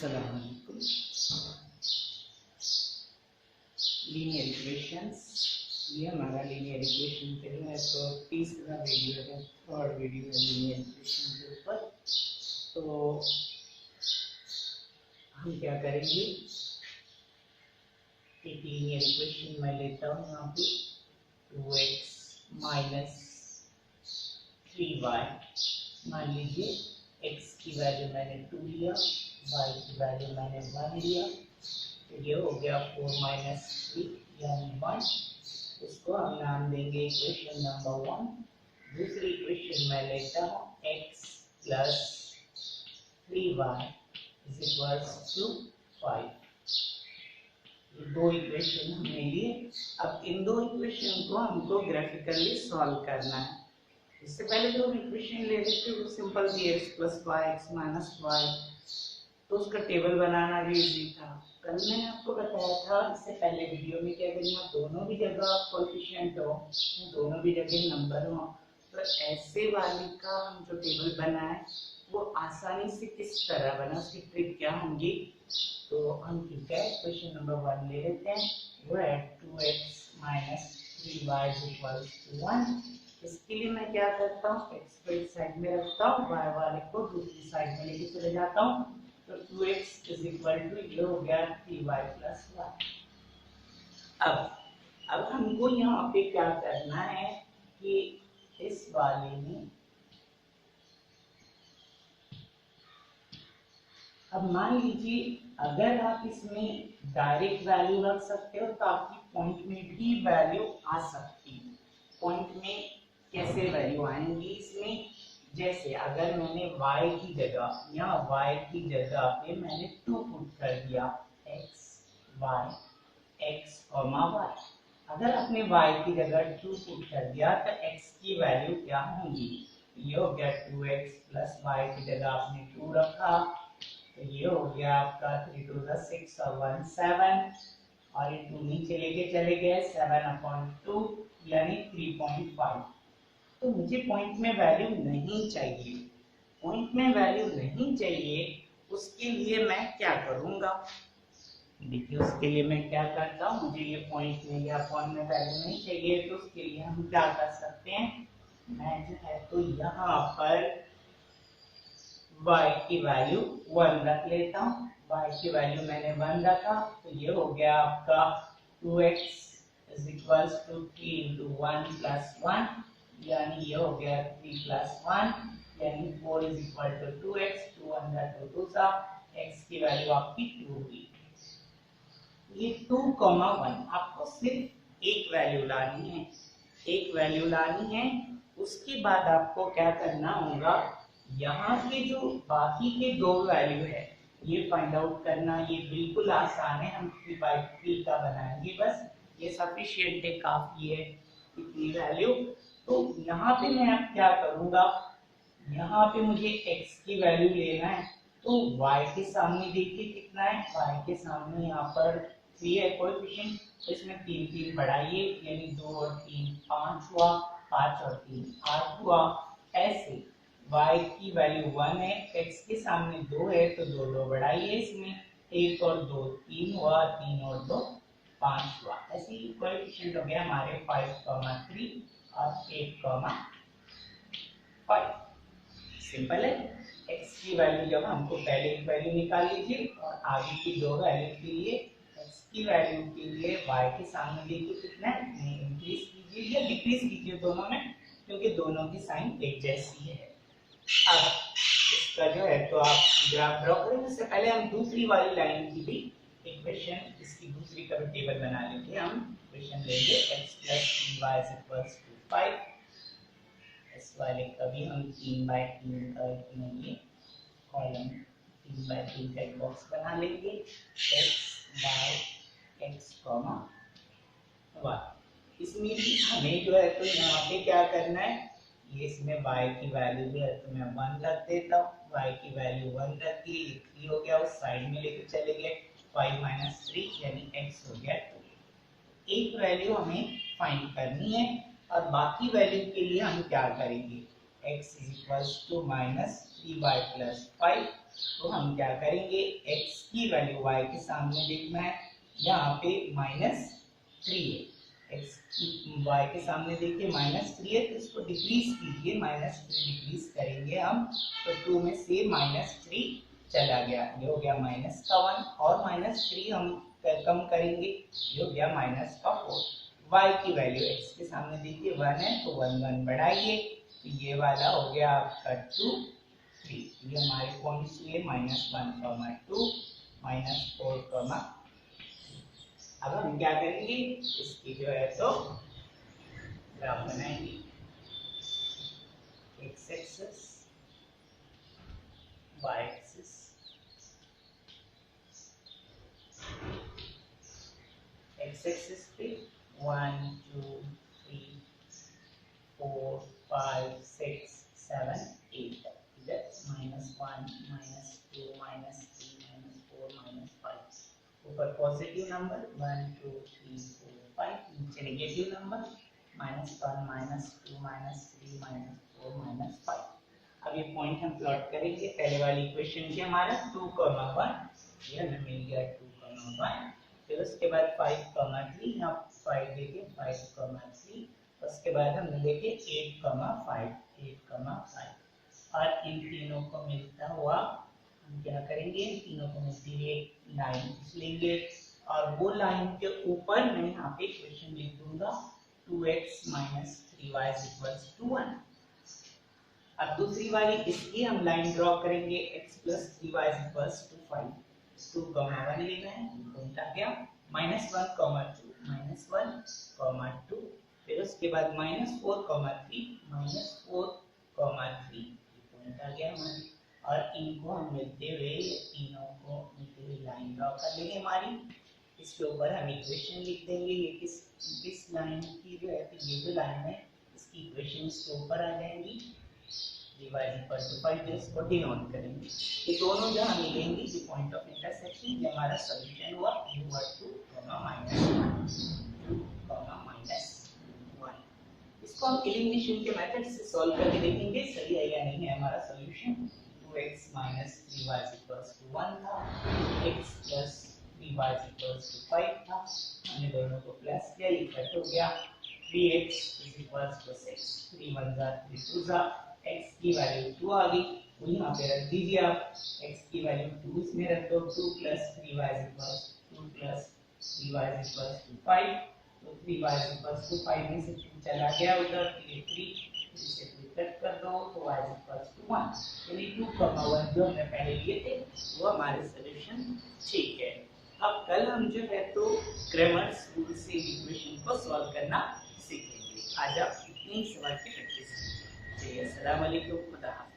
अस्सलाम वालेकुम। Linear equations, ये हमारा लीनियर इक्वेशन पे है तो तीसरा वीडियो है, थर्ड वीडियो है लीनियर इक्वेशन के ऊपर। तो हम क्या करेंगे, एक लीनियर इक्वेशन मैं लेता हूँ यहाँ पे 2x माइनस 3y। मान लीजिए x की वैल्यू मैंने 2 लिया, y की वैल्यू मैंने 1 लिया, तो ये हो गया 4 माइनस 3 यानी 1। इसको हम नाम देंगे इक्वेशन नंबर 1। दूसरी इक्वेशन मैं लेता हूँ x plus 3y is equals to 5। ये दो इक्वेशन हमने लिए। अब इन दो इक्वेशन को हमको ग्राफिकली सॉल्व करना है। इससे पहले जो हम इक्वेशन ले रहे थे वो सिंपल थी, x plus y x minus y, तो उसका टेबल बनाना भी इजी था। कल मैंने आपको बताया था इससे पहले वीडियो में, क्या करना, दोनों भी जगह कोएफिशिएंट हो, दोनों भी जगह नंबर हो, तो ऐसे वाले का हम जो टेबल बनाए वो आसानी से किस तरह बना, उसकी ट्रिक क्या होंगी। तो हम ठीक है क्वेश्चन नंबर 1 ले लेते हैं। वो है 2x minus 3y equals to 1। इसके लिए मैं क्या करता हूँ, x को एक साइड में रखता हूँ, y वाले को दूसरी साइड में लेके चले जाता हूँ। तो 2x इज इक्वल टू ये हो गया 3y प्लस 1। अब हमको यहाँ पे क्या करना है कि इस वाले में, अब मान लीजिए अगर आप इसमें डायरेक्ट वैल्यू रख सकते हो तो आपकी पॉइंट में भी वैल्यू आ सकती है। पॉइंट में कैसे वैल्यू आएंगी इसमें, जैसे अगर मैंने y की जगह, यहाँ y की जगह पे मैंने 2 पुट कर दिया, x y x y। अगर आपने y की जगह 2 पुट कर दिया तो x की वैल्यू क्या होंगी, ये हो गया 2x प्लस y की जगह आपने 2 रखा, तो ये हो गया आपका 3 to the 6 और 1 7, और ये 2 नीचे लेके चले गए 7/2 यानी 3.5। तो मुझे पॉइंट में वैल्यू नहीं चाहिए, पॉइंट में वैल्यू नहीं चाहिए, उसके लिए मैं क्या करूंगा, देखिए उसके लिए मैं क्या करता हूँ, मुझे ये पॉइंट में या पॉइंट में वैल्यू नहीं चाहिए, तो उसके लिए हम क्या कर सकते हैं, मैं जो है तो यहाँ पर y की वैल्यू 1 रख लेता हूँ। y की वैल्यू मैंने 1 रखा, तो ये हो गया आपका 2x is equals to 3 into 1 plus 1, यानी ये हो गया 3 plus 1 यानी 4 इज इक्वल टू 2x, 2 अंदर 2 सा, x की वैल्यू आपकी 2 हुई। ये 2,1 आपको सिर्फ एक वैल्यू लानी है, एक वैल्यू लानी है। उसके बाद आपको क्या करना होगा, यहाँ के जो बाकी के दो वैल्यू है ये फाइंड आउट करना। ये बिल्कुल आसान है, हम 3/3 का बनाएंगे, बस ये सफिशिएंट है, काफी है इतनी वैल्यू। तो यहाँ पे मैं अब क्या करूंगा, यहाँ पे मुझे x की वैल्यू लेना है, तो y के सामने देखिए कितना है, y के सामने यहाँ पर 3 है कोएफिशिएंट, तो इसमें 3 3 बढ़ाइए, यानी 2 और 3 5 हुआ, 5 और 3 8 हुआ। ऐसे y की वैल्यू 1 है, x के सामने 2 है, तो 2 2 बढ़ाइए, इसमें 1 और 2 3 हुआ, 3 और 2 5 हुआ। ऐसे ही कोएफिशिएंट हो गया हमारे 5,3 और 8,5। सिंपल है। x की वैल्यू जब हमको पहले की वैल्यू निकाल लीजिए और आगे की दो वैल्यू के लिए, x की वैल्यू के लिए y के सामने देखिए कितना है, इंक्रीज कीजिए या डिक्रीज कीजिए दोनों में, क्योंकि दोनों की साइन एक जैसी है। अब इसका जो है तो आप ग्राफ ड्रॉ करें, इससे पहले हम दूसरी वाली लाइन की भी इक्वेशन, इसकी दूसरी का भी टेबल बना लेंगे। हम इक्वेशन लेंगे x plus 3y is equals to 5। इस वाले का भी हम 3/3 का लेंगे कॉलम, 3/3 का एक बॉक्स बना लेंगे, x y x y। इसमें भी हमें जो है तो यहाँ पे क्या करना है, ये इसमें y की वैल्यू भी है तो मैं 1 रख देता हूँ, y की वैल्यू 1 रख दी, 3 हो गया, उस साइड में लेके चले गए, 5 - 3 यानी x हो गया 2। एक वैल्यू हमें फाइंड करनी है और बाकी वैल्यू के लिए हम क्या करेंगे, x is equals to minus 3y plus 5। तो हम क्या करेंगे, x की वैल्यू y के सामने देखना है, यहाँ पे -3 है, x की y के सामने देखिए -3 है, तो इसको डिक्रीज कीजिए, -3 डिक्रीज करेंगे हम, तो 2 में से -3 चला गया, ये हो गया -1 और -3 हम कम करेंगे, ये हो गया -4। y की वैल्यू x के सामने देखिए 1 है, तो 1 बढ़ाइए, तो ये वाला हो गया आपका 2 3। ये हमारे पॉइंट्स हुए -1, -2, -4, अब हम क्या करेंगे, इसकी जो है तो ग्राफ बनाएंगे, x axis, y axis, x axis पे 1 2 3 4 5 6 7 8, इधर -1 -2 -3 -4 -5, ऊपर पॉजिटिव नंबर 1 2 3 4 5, नीचे नेगेटिव नंबर -1 -2 -3 -4 -5। अब ये पॉइंट हम प्लॉट करेंगे, पहले वाली इक्वेशन की हमारा 2, 1, ये हमें मिल गया 2, 1, फिर उसके बाद 5, 3, यहाँ 5 देके 5, 3, उसके बाद हम लेंगे 8, 5, और इन तीनों को मिलता हुआ हम क्या करेंगे, इन तीनों को मिलती हुई एक लाइन लेंगे, और वो लाइन के ऊपर मैं यहाँ पे इक्वेशन लिख दूंगा 2x - 3y = 1। अब दूसरी वाली इसकी हम लाइन ड्रॉ करेंगे, x + 3y = 5, 2, 1 लेना है, पॉइंट आ गया, -1, 2 -1, 2, फिर उसके बाद -4, 3 पॉइंट आ गया हमारे, और इनको हम मिलते हुए, तीनों को मिलते हुए लाइन ड्रॉ कर लेंगे हमारी, इसके ऊपर हम इक्वेशन लिख देंगे, ये किस लाइन की जो है, तो ये जो लाइन है इसकी इक्वेशन इसके ऊपर आ जाएंगी, y = 5, इसको डिनोट करेंगे, ये दोनों जहां मिलेंगे, ये पॉइंट ऑफ इंटरसेक्शन, ये हमारा सॉल्यूशन हुआ, ये हुआ 2, -1। इसको हम एलिमिनेशन के मेथड से सॉल्व करके देखेंगे सही है या नहीं है हमारा सॉल्यूशन। 2x - 3y = 1 था, x + 3y = 5 था, हमने दोनों को प्लस किया, ये कट हो गया, 3x = 6, 3 × 1 = 3, 2 × x की वैल्यू 2 आ गई, वो यहाँ पे रख दीजिए आप, x की वैल्यू 2 इसमें रख दो, 2 + 3y = 2 + 3y = 5, तो 3y = 5 में से 2 चला गया उधर, ये 3 इसे 3 कट कर दो, तो y = 1, यानी 2, 1 जो हमने पहले लिए थे वो हमारे सॉल्यूशन ठीक है। अब कल हम जो है तो क्रैमर्स रूल से इक्वेशन को सॉल्व करना सीखेंगे। आज आप इतनी सवाल की प्रैक्टिस कीजिए। अस्सलाम वालेकुम, खुदा हाफ़िज़।